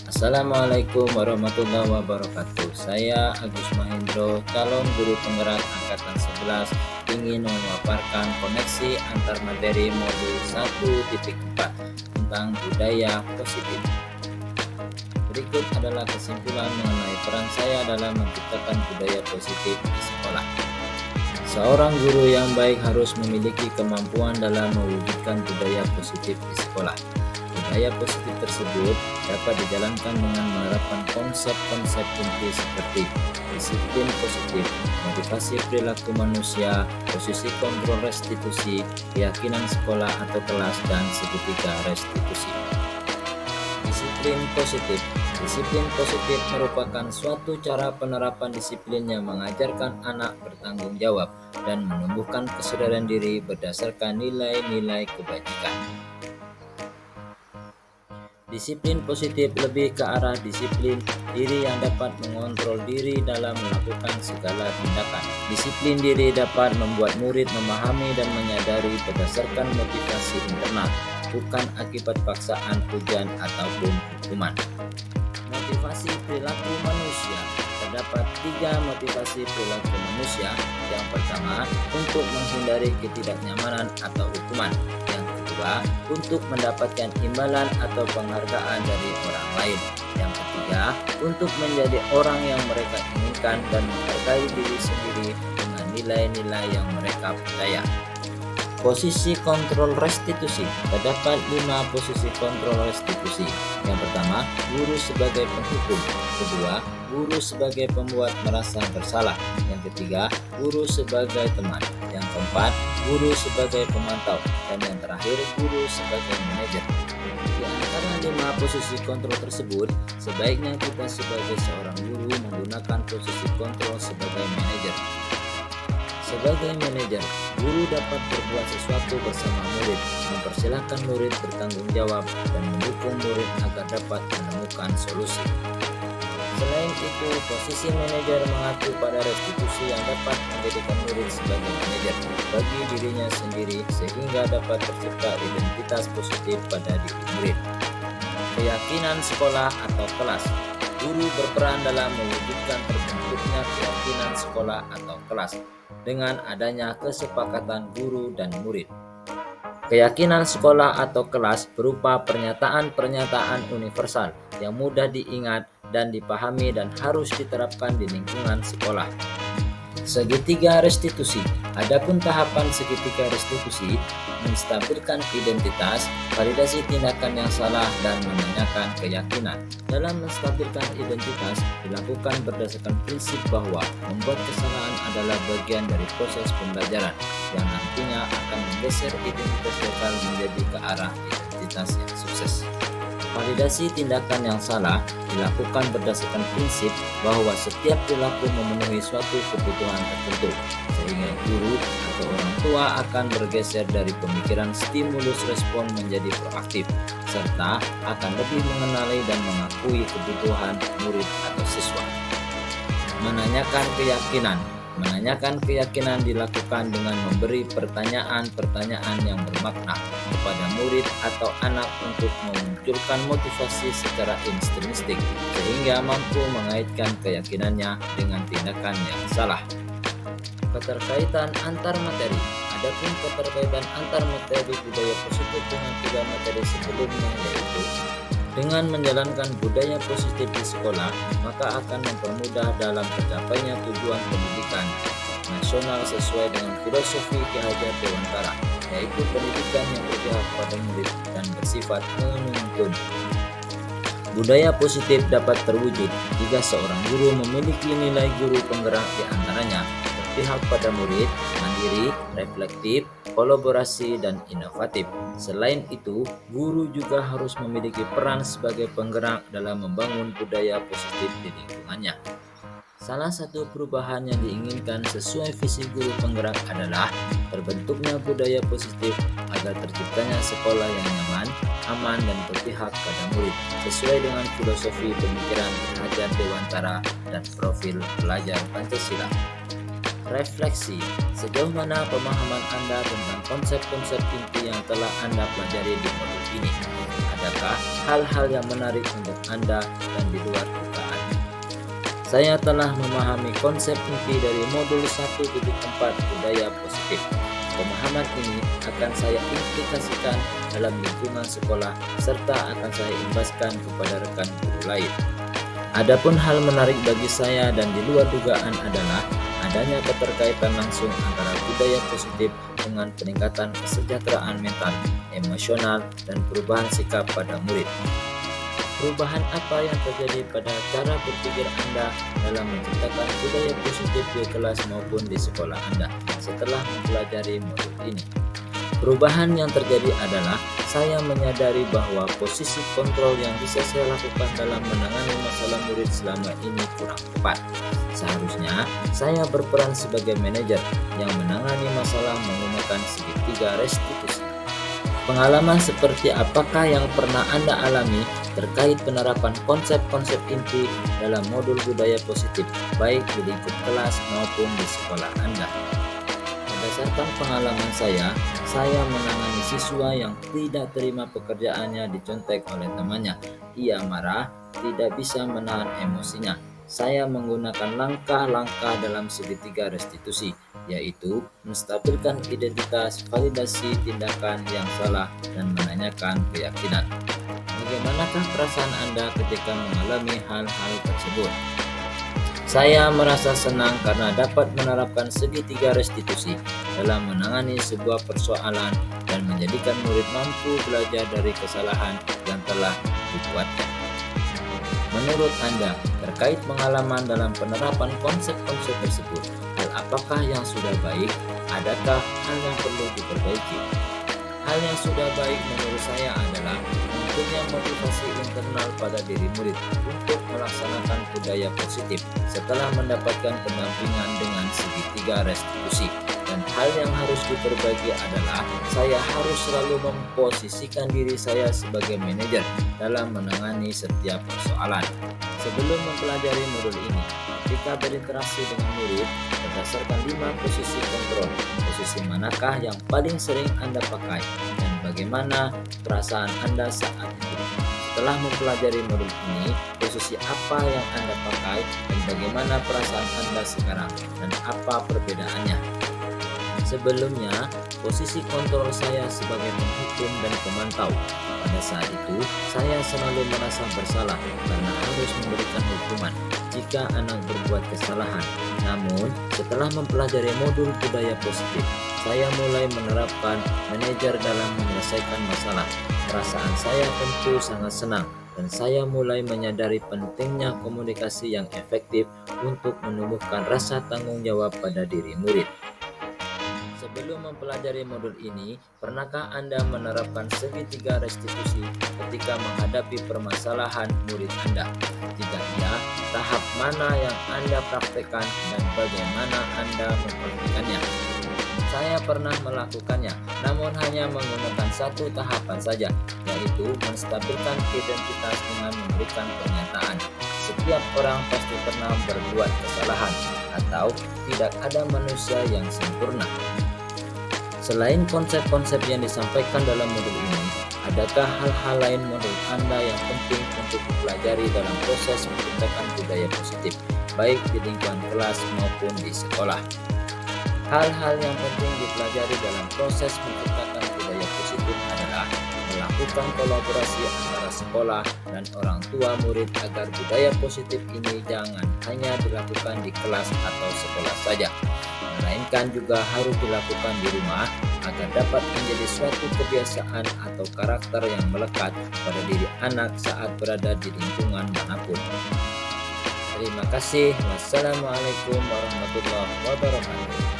Assalamualaikum warahmatullahi wabarakatuh. Saya Agus Mahendro, calon guru penggerak angkatan 11, ingin memaparkan koneksi antar materi modul 1.4 tentang budaya positif. Berikut adalah kesimpulan mengenai peran saya dalam menciptakan budaya positif di sekolah. Seorang guru yang baik harus memiliki kemampuan dalam mewujudkan budaya positif di sekolah. Budaya positif tersebut dapat dijalankan dengan menerapkan konsep-konsep inti seperti disiplin positif, motivasi perilaku manusia, posisi kontrol restitusi, keyakinan sekolah atau kelas, dan segitiga restitusi. Disiplin positif. Disiplin positif merupakan suatu cara penerapan disiplin yang mengajarkan anak bertanggung jawab dan menumbuhkan kesadaran diri berdasarkan nilai-nilai kebajikan. Disiplin positif lebih ke arah disiplin diri yang dapat mengontrol diri dalam melakukan segala tindakan. Disiplin diri dapat membuat murid memahami dan menyadari berdasarkan motivasi internal, bukan akibat paksaan, ujian, ataupun hukuman. Motivasi perilaku manusia. Terdapat 3 motivasi perilaku manusia. Yang pertama, untuk menghindari ketidaknyamanan atau hukuman. Yang kedua, untuk mendapatkan imbalan atau penghargaan dari orang lain. Yang ketiga, untuk menjadi orang yang mereka inginkan dan menghargai diri sendiri dengan nilai-nilai yang mereka percaya. Posisi kontrol restitusi. Terdapat 5 posisi kontrol restitusi. Yang pertama, guru sebagai penghukum. Kedua, guru sebagai pembuat merasa bersalah. Yang ketiga, guru sebagai teman. Yang keempat, guru sebagai pemantau. Dan yang terakhir, guru sebagai manajer. Di antara 5 posisi kontrol tersebut, sebaiknya kita sebagai seorang guru menggunakan posisi kontrol sebagai manajer. Sebagai manajer, guru dapat berbuat sesuatu bersama murid, mempersilahkan murid bertanggung jawab, dan mendukung murid agar dapat menemukan solusi. Selain itu, posisi manajer mengacu pada restitusi yang dapat menjadikan murid sebagai manajer bagi dirinya sendiri sehingga dapat tercipta identitas positif pada diri murid. Keyakinan sekolah atau kelas. Guru berperan dalam mewujudkan terbentuknya keyakinan sekolah atau kelas dengan adanya kesepakatan guru dan murid. Keyakinan sekolah atau kelas berupa pernyataan-pernyataan universal yang mudah diingat dan dipahami dan harus diterapkan di lingkungan sekolah. Segitiga restitusi. Adapun tahapan segitiga restitusi menstabilkan identitas, validasi tindakan yang salah, dan menanyakan keyakinan. Dalam menstabilkan identitas dilakukan berdasarkan prinsip bahwa membuat kesalahan adalah bagian dari proses pembelajaran yang nantinya akan menggeser identitas lokal menjadi ke arah identitas yang sukses. Validasi tindakan yang salah dilakukan berdasarkan prinsip bahwa setiap perilaku memenuhi suatu kebutuhan tertentu, sehingga guru atau orang tua akan bergeser dari pemikiran stimulus respon menjadi proaktif, serta akan lebih mengenali dan mengakui kebutuhan murid atau siswa. Menanyakan keyakinan. Menanyakan keyakinan dilakukan dengan memberi pertanyaan-pertanyaan yang bermakna kepada murid atau anak untuk memunculkan motivasi secara intrinsik sehingga mampu mengaitkan keyakinannya dengan tindakan yang salah. Keterkaitan antar materi. Adapun keterkaitan antar materi budaya positif dengan 3 materi sebelumnya, yaitu dengan menjalankan budaya positif di sekolah, maka akan mempermudah dalam tercapainya tujuan pendidikan nasional sesuai dengan filosofi Ki Hajar Dewantara, yaitu pendidikan yang berpihak pada murid dan bersifat menuntun. Budaya positif dapat terwujud jika seorang guru memiliki nilai guru penggerak, di antaranya berpihak pada murid, mandiri, reflektif, kolaborasi, dan inovatif. Selain itu, guru juga harus memiliki peran sebagai penggerak dalam membangun budaya positif di lingkungannya. Salah satu perubahan yang diinginkan sesuai visi guru penggerak adalah terbentuknya budaya positif agar terciptanya sekolah yang nyaman, aman, dan berpihak pada murid sesuai dengan filosofi pemikiran Hajar Dewantara dan profil pelajar Pancasila. Refleksi, sejauh mana pemahaman Anda tentang konsep-konsep inti yang telah Anda pelajari di modul ini? adakah hal-hal yang menarik untuk Anda dan di luar dugaan? Saya telah memahami konsep inti dari modul 1.4 budaya positif. Pemahaman ini akan saya implikasikan dalam lingkungan sekolah serta akan saya imbaskan kepada rekan guru lain. Adapun hal menarik bagi saya dan di luar dugaan adalah adanya keterkaitan langsung antara budaya positif dengan peningkatan kesejahteraan mental, emosional, dan perubahan sikap pada murid. Perubahan apa yang terjadi pada cara berpikir Anda dalam menciptakan budaya positif di kelas maupun di sekolah Anda setelah mempelajari modul ini? Perubahan yang terjadi adalah saya menyadari bahwa posisi kontrol yang bisa saya lakukan dalam menangani masalah murid selama ini kurang tepat. Seharusnya saya berperan sebagai manajer yang menangani masalah menggunakan segitiga restitusi. Pengalaman seperti apakah yang pernah Anda alami terkait penerapan konsep-konsep inti dalam modul budaya positif, baik di lingkup kelas maupun di sekolah Anda? Berdasarkan pengalaman saya menangani siswa yang tidak terima pekerjaannya dicontek oleh temannya. Ia marah, tidak bisa menahan emosinya. Saya menggunakan langkah-langkah dalam segitiga restitusi, yaitu menstabilkan identitas, validasi tindakan yang salah, dan menanyakan keyakinan. Bagaimanakah perasaan Anda ketika mengalami hal-hal tersebut? Saya merasa senang karena dapat menerapkan segitiga restitusi dalam menangani sebuah persoalan dan menjadikan murid mampu belajar dari kesalahan yang telah dibuatnya. Menurut Anda, terkait pengalaman dalam penerapan konsep-konsep tersebut, hal apakah yang sudah baik? Adakah hal yang perlu diperbaiki? Hal yang sudah baik menurut saya adalah munculnya motivasi internal pada diri murid untuk melaksanakan budaya positif setelah mendapatkan pendampingan dengan segitiga restitusi. Dan hal yang harus diperbaiki adalah saya harus selalu memposisikan diri saya sebagai manajer dalam menangani setiap persoalan. Sebelum mempelajari modul ini, ketika berinteraksi dengan murid berdasarkan 5 posisi kontrol, posisi manakah yang paling sering Anda pakai dan bagaimana perasaan Anda saat itu? Setelah mempelajari modul ini, posisi apa yang Anda pakai dan bagaimana perasaan Anda sekarang dan apa perbedaannya? Sebelumnya, posisi kontrol saya sebagai penghukum dan pemantau. Pada saat itu, saya selalu merasa bersalah karena harus memberikan hukuman jika anak berbuat kesalahan. Namun, setelah mempelajari modul budaya positif, saya mulai menerapkan manajer dalam menyelesaikan masalah. Perasaan saya tentu sangat senang dan saya mulai menyadari pentingnya komunikasi yang efektif untuk menumbuhkan rasa tanggung jawab pada diri murid. Sebelum mempelajari modul ini, pernahkah Anda menerapkan segitiga restitusi ketika menghadapi permasalahan murid Anda? Jika iya, tahap mana yang Anda praktekkan dan bagaimana Anda mempraktekannya? Saya pernah melakukannya, namun hanya menggunakan satu tahapan saja, yaitu menstabilkan identitas dengan memberikan pernyataan. Setiap orang pasti pernah berbuat kesalahan, atau tidak ada manusia yang sempurna. Selain konsep-konsep yang disampaikan dalam modul ini, adakah hal-hal lain menurut Anda yang penting untuk dipelajari dalam proses menciptakan budaya positif, baik di lingkungan kelas maupun di sekolah? Hal-hal yang penting dipelajari dalam proses menciptakan budaya positif adalah melakukan kolaborasi antara sekolah dan orang tua murid agar budaya positif ini jangan hanya dilakukan di kelas atau sekolah saja, melainkan juga harus dilakukan di rumah agar dapat menjadi suatu kebiasaan atau karakter yang melekat pada diri anak saat berada di lingkungan manapun. Terima kasih. Wassalamualaikum warahmatullahi wabarakatuh.